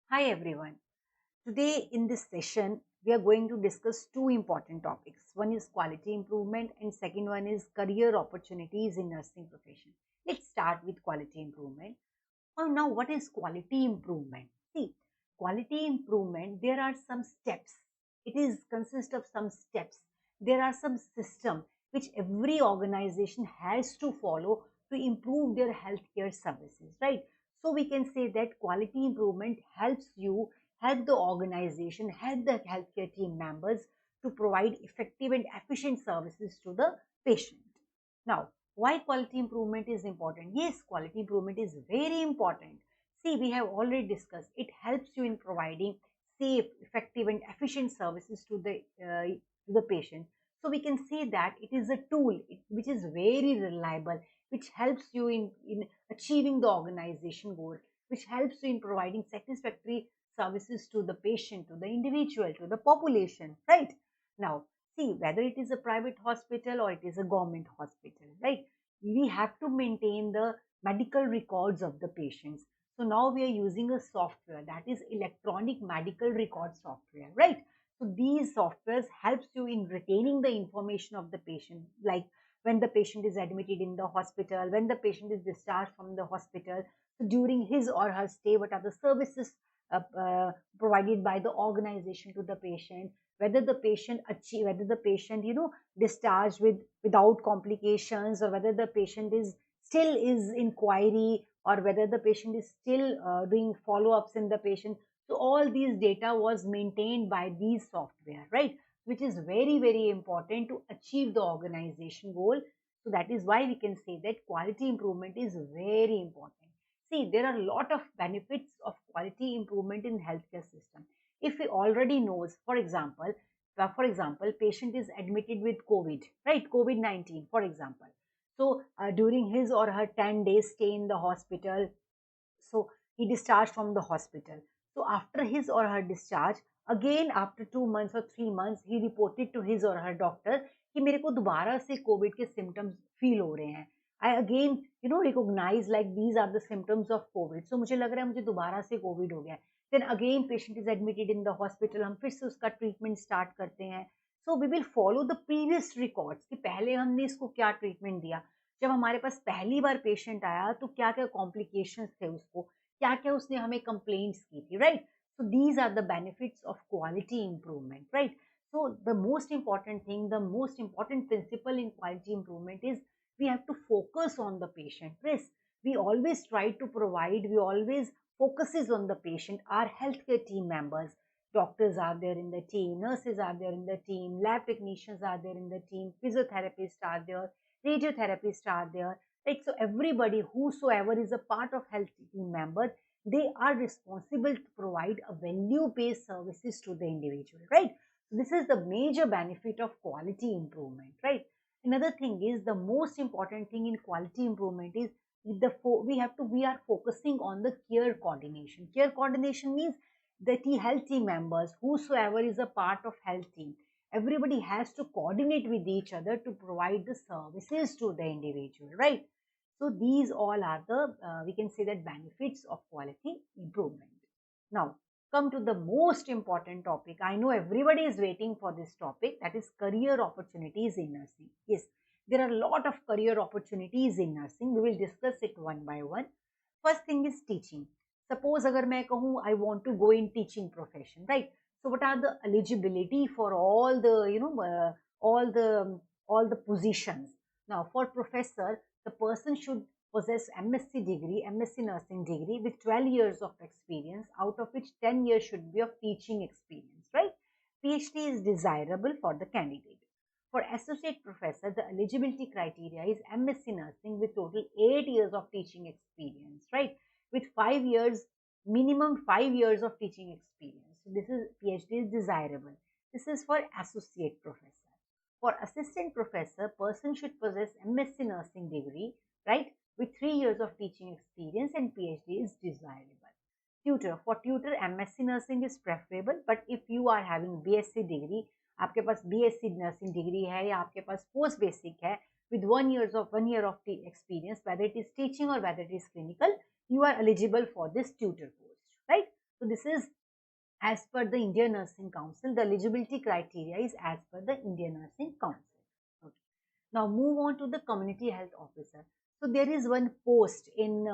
Hi everyone. Today in this session, we are going to discuss two important topics. One is quality improvement and second one is career opportunities in nursing profession. Let's start with quality improvement. Now what is quality improvement? See, quality improvement, there are some steps. It is consist of some steps. There are some system which every organization has to follow to improve their healthcare services, right? So we can say that quality improvement helps you, help the organization, help the healthcare team members to provide effective and efficient services to the patient. Now, why quality improvement is important? Yes, quality improvement is very important. See, we have already discussed it helps you in providing safe, effective, and efficient services to the patient. So we can say that it is a tool which is very reliable, which helps you in achieving the organization goal, which helps you in providing satisfactory services to the patient, to the individual, to the population, right? Now, see, whether it is a private hospital or it is a government hospital, right? We have to maintain the medical records of the patients. So now we are using a software that is electronic medical record software, right? So these softwares helps you in retaining the information of the patient, like when the patient is admitted in the hospital, when the patient is discharged from the hospital, so during his or her stay, what are the services uh, uh, provided by the organization to the patient, whether the patient achieve, whether the patient discharged without complications, or whether the patient is still is inquiry, or whether the patient is still doing follow-ups in the patient. So all these data was maintained by these software, right? Which is very, very important to achieve the organization goal. So that is why we can say that quality improvement is very important. See, there are a lot of benefits of quality improvement in healthcare system. If we already knows, for example, patient is admitted with COVID, right? COVID-19, for example. So during his or her 10 days stay in the hospital, so he discharged from the hospital. So after his or her discharge, again after 2 months or 3 months, he reported to his or her doctor कि मेरे को दोबारा से Covid के symptoms feel हो रहे हैं. I again recognize like these are the symptoms of COVID. So मुझे लग रहा है मुझे दोबारा से कोविड हो गया है. Then again patient is admitted in the hospital. हम फिर से उसका ट्रीटमेंट स्टार्ट करते हैं. So we will follow the previous records कि पहले हमने इसको क्या ट्रीटमेंट दिया, जब हमारे पास पहली बार पेशेंट आया तो क्या क्या कॉम्प्लिकेशंस थे, उसको क्या क्या उसने हमें कंप्लेंट्स की थी, right? So these are the benefits of quality improvement, right? So the most important thing, the most important principle in quality improvement is we have to focus on the patient. Yes, we always try to provide, we always focuses on the patient. Our healthcare team members, doctors are there in the team, nurses are there in the team, lab technicians are there in the team, physiotherapists are there, radiotherapists are there. Right? So everybody, whosoever is a part of health team member, they are responsible to provide a value-based services to the individual, right? So this is the major benefit of quality improvement, right? Another thing is the most important thing in quality improvement is we are focusing on the care coordination. Care coordination means that the health team members, whosoever is a part of health team, everybody has to coordinate with each other to provide the services to the individual, right? So these all are the we can say that benefits of quality improvement. Now come to the most important topic. I know everybody is waiting for this topic, that is career opportunities in nursing. Yes, there are a lot of career opportunities in nursing. We will discuss it one by one. First thing is teaching. Suppose agar मैं कहूँ I want to go in teaching profession, right? So what are the eligibility for all the all the positions? Now for professor, the person should possess MSc degree, MSc nursing degree with 12 years of experience, out of which 10 years should be of teaching experience, right? PhD is desirable for the candidate. For associate professor, the eligibility criteria is MSc nursing with total 8 years of teaching experience, right? With 5 years, minimum 5 years of teaching experience. So this is PhD is desirable. This is for associate professor. For assistant professor, person should possess MSc nursing degree, right? With 3 years of teaching experience, and PhD is desirable. Tutor, for tutor MSc nursing is preferable, but if you are having BSc degree, आपके पास BSc nursing degree है या आपके पास post basic है with 1 year of experience, whether it is teaching or whether it is clinical, you are eligible for this tutor post, right? So So this is as per the Indian Nursing Council. The eligibility criteria is as per the Indian Nursing Council. Okay. Now move on to the community health officer. So there is one post in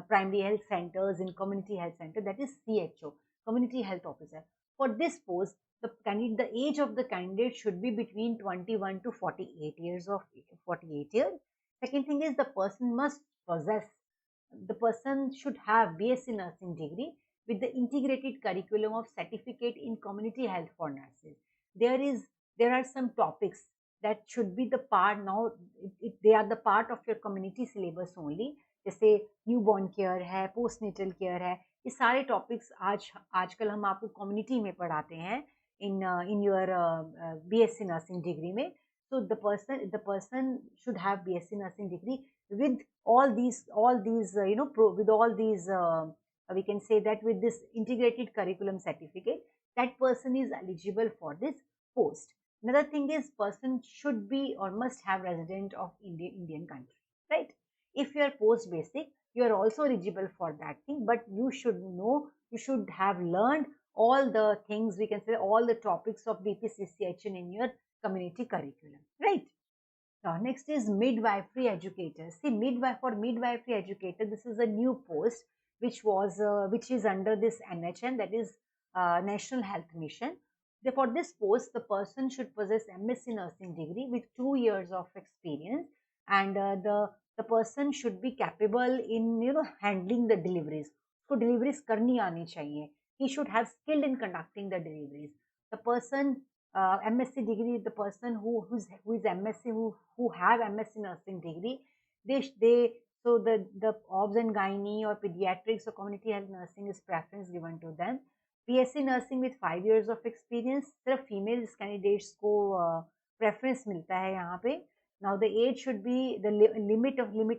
primary health centers, in community health center, that is CHO, community health officer. For this post, the age of the candidate should be between 21 to 48 years of 48 years. Second thing is the person must possess, the person should have BSc nursing degree with the integrated curriculum of certificate in community health for nurses. There are some topics that should be the part now, they are the part of your community syllabus only. जैसे newborn care है, post natal care है, ये सारे topics आजकल हम आपको community में पढ़ाते हैं in your BSc nursing degree में. So the person should have BSc nursing degree with all these with all these we can say that with this integrated curriculum certificate, that person is eligible for this post. Another thing is person should be or must have resident of Indian country, right? If you are post basic, you are also eligible for that thing, but you should know, you should have learned all the things, we can say all the topics of BPCCHN in your community curriculum, right? Now, next is midwifery educator. See, for midwifery educator, this is a new post which is under this NHN, that is National Health Mission. For this post, the person should possess MSc nursing degree with 2 years of experience, and the person should be capable in handling the deliveries. So deliveries करनी आनी चाहिए. He should have skill in conducting the deliveries. The person MSc degree, the person who is MSc, who have MSc nursing degree, they so the obs and gynae or pediatrics or community health nursing is preference given to them. BSc nursing with 5 years of experience, सिर्फ female candidates को preference मिलता है यहाँ पे. Now the age should be the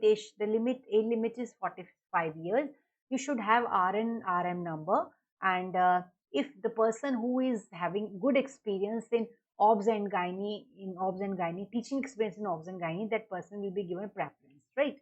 age limit is 45 years. You should have RN RM number, and if the person who is having good experience in obs and gynae, teaching experience in obs and gynae, that person will be given preference, right?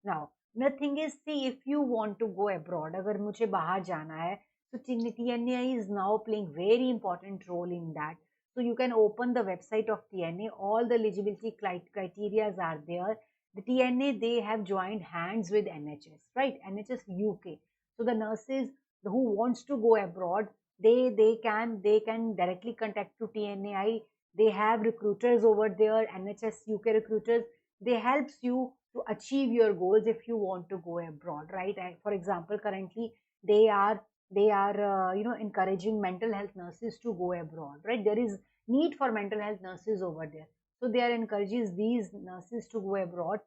Now, nothing is, see, if you want to go abroad, अगर मुझे बाहर जाना है, so TNA is now playing very important role in that. So you can open the website of TNA, all the eligibility criteria are there. The TNA, they have joined hands with NHS, right? NHS UK. So the nurses who wants to go abroad, they can directly contact to TNAI. They have recruiters over there, NHS UK recruiters. They helps you to achieve your goals if you want to go abroad, right? For example, currently they are encouraging mental health nurses to go abroad, right? There is need for mental health nurses over there, so they are encourages these nurses to go abroad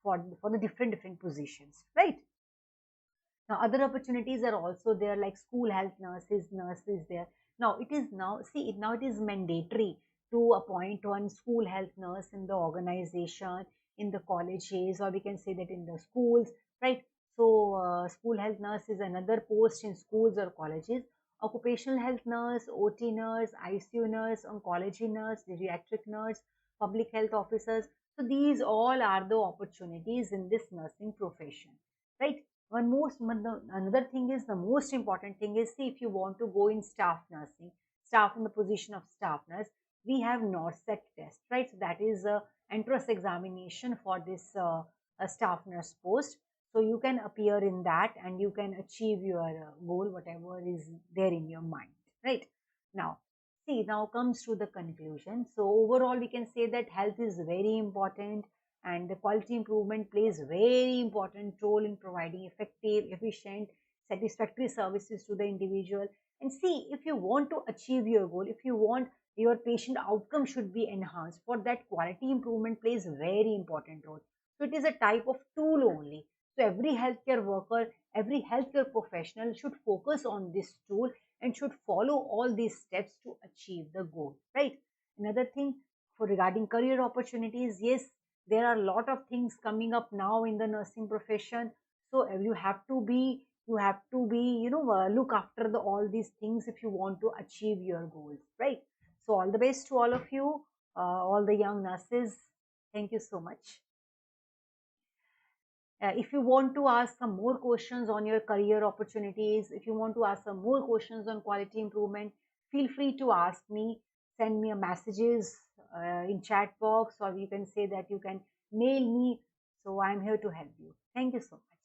for the different positions, right? Now, other opportunities are also there, like school health nurses there. Now, it is mandatory to appoint one school health nurse in the organization, in the colleges, or we can say that in the schools, right? So, school health nurse is another post in schools or colleges. Occupational health nurse, OT nurse, ICU nurse, oncology nurse, geriatric nurse, public health officers. So, these all are the opportunities in this nursing profession, right? Another thing is, the most important thing is, see, if you want to go in staff nursing, staff in the position of staff nurse, we have NORCET test, right? So that is a entrance examination for this staff nurse post. So you can appear in that and you can achieve your goal, whatever is there in your mind, right? Now, see, now comes to the conclusion. So overall, we can say that health is very important, and the quality improvement plays very important role in providing effective, efficient, satisfactory services to the individual. And see, if you want to achieve your goal, if you want your patient outcome should be enhanced, for that quality improvement plays very important role. So it is a type of tool only. So every healthcare worker, every healthcare professional should focus on this tool and should follow all these steps to achieve the goal, right? Another thing, for regarding career opportunities, yes, there are a lot of things coming up now in the nursing profession. So you have to be look after all these things if you want to achieve your goals, right? So all the best to all of you, all the young nurses. Thank you so much. If you want to ask some more questions on your career opportunities, if you want to ask some more questions on quality improvement, feel free to ask me. Send me a messages in chat box, or you can say that you can mail me. So I'm here to help you. Thank you so much.